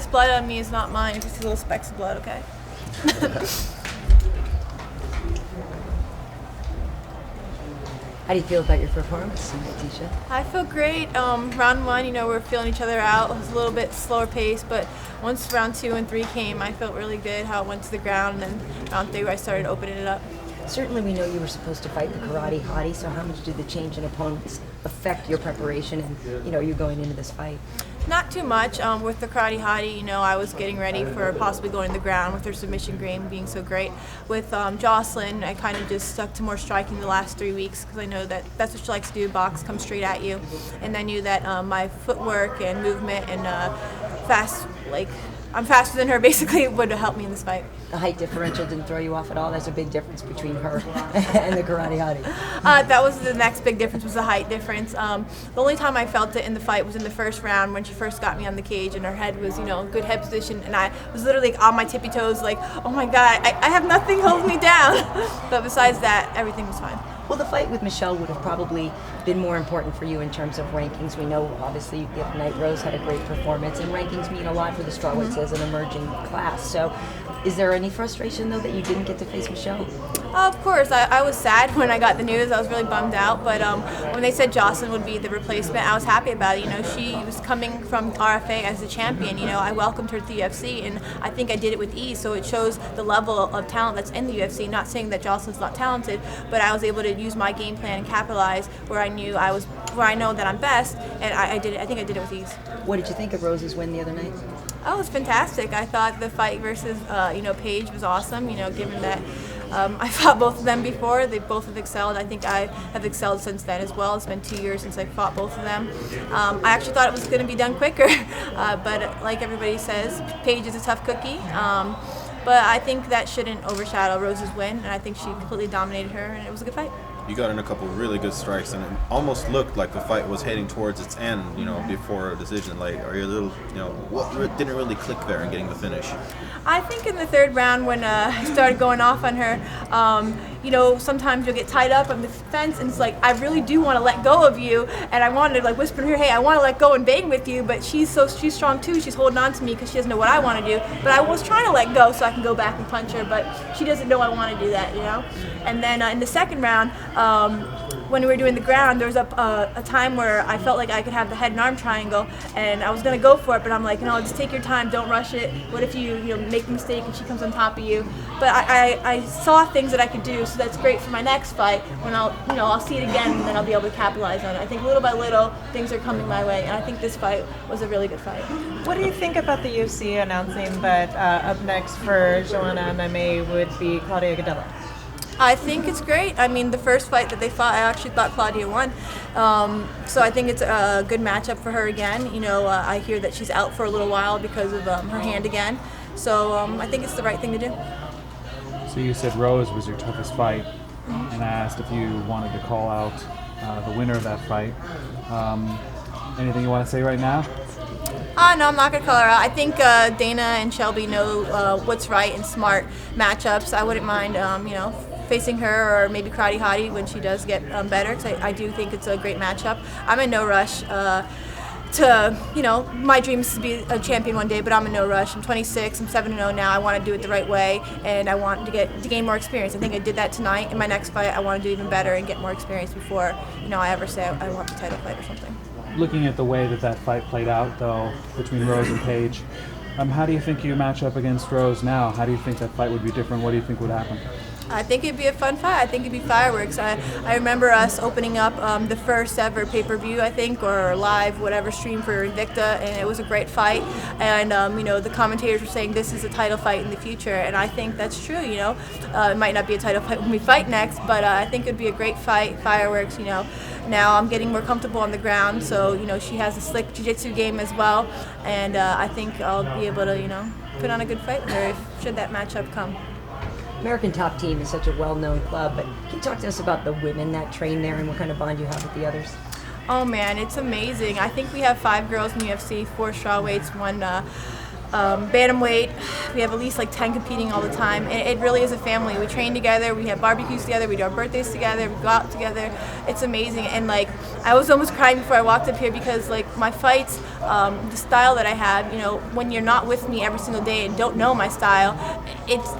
this blood on me is not mine. It's just little specks of blood, okay? How do you feel about your performance tonight, Tecia? I feel great. Round 1, we were feeling each other out. It was a little bit slower pace, but once round 2 and 3 came, I felt really good how it went to the ground, and then round 3 where I started opening it up. Certainly we know you were supposed to fight the karate hottie, so how much did the change in opponents affect your preparation and, you going into this fight? Not too much. With the karate hottie, I was getting ready for possibly going to the ground with her submission game being so great. With Jocelyn, I kind of just stuck to more striking the last 3 weeks because I know that that's what she likes to do, box, come straight at you. And I knew that my footwork and movement and I'm faster than her basically would help me in this fight. The height differential didn't throw you off at all? There's a big difference between her and the karate hottie. That was the next big difference, was the height difference. The only time I felt it in the fight was in the first round when she first got me on the cage and her head was, good head position, and I was literally on my tippy toes like, oh my God, I have nothing holding me down. But besides that, everything was fine. Well, the fight with Michelle would have probably been more important for you in terms of rankings. We know, obviously, the other night Rose had a great performance, and rankings mean a lot for the strawweights as an emerging class. So is there any frustration, though, that you didn't get to face Michelle? Of course. I was sad when I got the news. I was really bummed out. But when they said Jocelyn would be the replacement, I was happy about it. She was coming from RFA as a champion. I welcomed her to the UFC, and I think I did it with ease. So it shows the level of talent that's in the UFC. Not saying that Jocelyn's not talented, but I was able to use my game plan and capitalize where I know that I'm best, and I did it. I think I did it with ease. What did you think of Rose's win the other night? Oh, it was fantastic. I thought the fight versus Paige was awesome. Given that I fought both of them before, they both have excelled. I think I have excelled since then as well. It's been 2 years since I fought both of them. I actually thought it was going to be done quicker, but like everybody says, Paige is a tough cookie. But I think that shouldn't overshadow Rose's win, and I think she completely dominated her, and it was a good fight. You got in a couple of really good strikes, and it almost looked like the fight was heading towards its end, before a decision. Are you a little, what didn't really click there in getting the finish? I think in the third round when I started going off on her, sometimes you'll get tied up on the fence, and it's like, I really do want to let go of you, and I wanted to whisper to her, hey, I want to let go and bang with you, but she's strong too. She's holding on to me because she doesn't know what I want to do, but I was trying to let go so I can go back and punch her, but she doesn't know I want to do that, And then in the second round, when we were doing the ground, there was a time where I felt like I could have the head and arm triangle, and I was going to go for it, but I'm like, just take your time, don't rush it. What if you make a mistake and she comes on top of you? But I saw things that I could do, so that's great for my next fight when I'll see it again, and then I'll be able to capitalize on it. I think little by little, things are coming my way, and I think this fight was a really good fight. What do you think about the UFC announcing that up next for Joanna MMA would be Claudia Gadelha? I think it's great. I mean, the first fight that they fought, I actually thought Claudia won. So I think it's a good matchup for her again. I hear that she's out for a little while because of her hand again. So I think it's the right thing to do. So you said Rose was your toughest fight, and I asked if you wanted to call out the winner of that fight. Anything you want to say right now? No, I'm not going to call her out. I think Dana and Shelby know what's right and smart matchups. I wouldn't mind, facing her or maybe Karate Hottie when she does get better, because I do think it's a great matchup. I'm in no rush my dream is to be a champion one day, but I'm in no rush. I'm 26, I'm 7-0 now. I want to do it the right way, and I want to gain more experience. I think I did that tonight. In my next fight, I want to do even better and get more experience before, I ever say I want the title fight or something. Looking at the way that fight played out, though, between Rose and Paige, how do you think you match up against Rose now? How do you think that fight would be different? What do you think would happen? I think it'd be a fun fight. I think it'd be fireworks. I remember us opening up the first ever pay-per-view, I think, or live, whatever, stream for Invicta, and it was a great fight. And, the commentators were saying this is a title fight in the future, and I think that's true, It might not be a title fight when we fight next, but I think it'd be a great fight, fireworks, Now I'm getting more comfortable on the ground, so, she has a slick jiu-jitsu game as well, and I think I'll be able to, put on a good fight with her should that matchup come. American Top Team is such a well-known club, but can you talk to us about the women that train there and what kind of bond you have with the others? Oh man, it's amazing. I think we have 5 girls in the UFC, 4 strawweights, bantamweight, we have at least like 10 competing all the time. And it really is a family. We train together, we have barbecues together, we do our birthdays together, we go out together. It's amazing. And like, I was almost crying before I walked up here because like my fights, the style that I have, you know, when you're not with me every single day and don't know my style,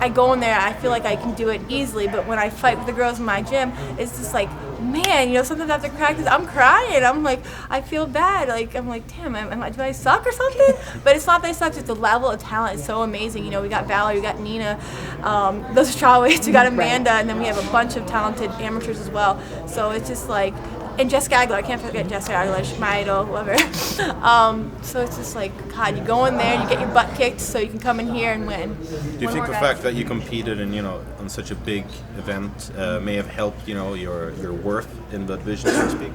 I go in there, I feel like I can do it easily. But when I fight with the girls in my gym, it's just like, man, you know, sometimes after practice, I'm crying. I'm like, I feel bad. Like, I'm like, damn, do I suck or something? But it's not that I suck. It's the level of talent is so amazing. You know, we got Valerie, we got Nina, those strawweights, we got Amanda, and then we have a bunch of talented amateurs as well. So it's just like, and Jessica Aguilar, I can't forget Jessica Aguilar, she's my idol, whoever. So it's just like, God, you go in there, you get your butt kicked so you can come in here and win. Do you think the fact that you competed in, you know, on such a big event may have helped, you know, your worth in the division, so to speak?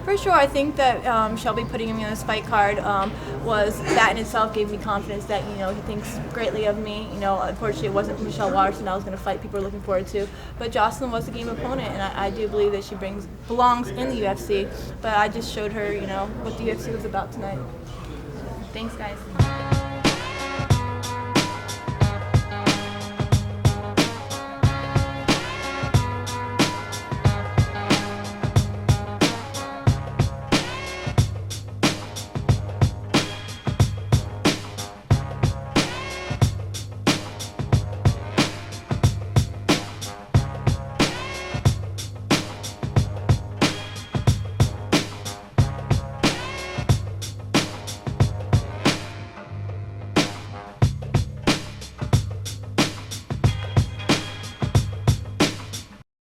For sure, I think that Shelby putting me on this fight card was that in itself gave me confidence that, you know, he thinks greatly of me. You know, unfortunately it wasn't Michelle Watterson I was going to fight. People are looking forward to. But Jocelyn was the game opponent, and I do believe that she belongs in the UFC. But I just showed her, you know, what the UFC was about tonight. Thanks, guys.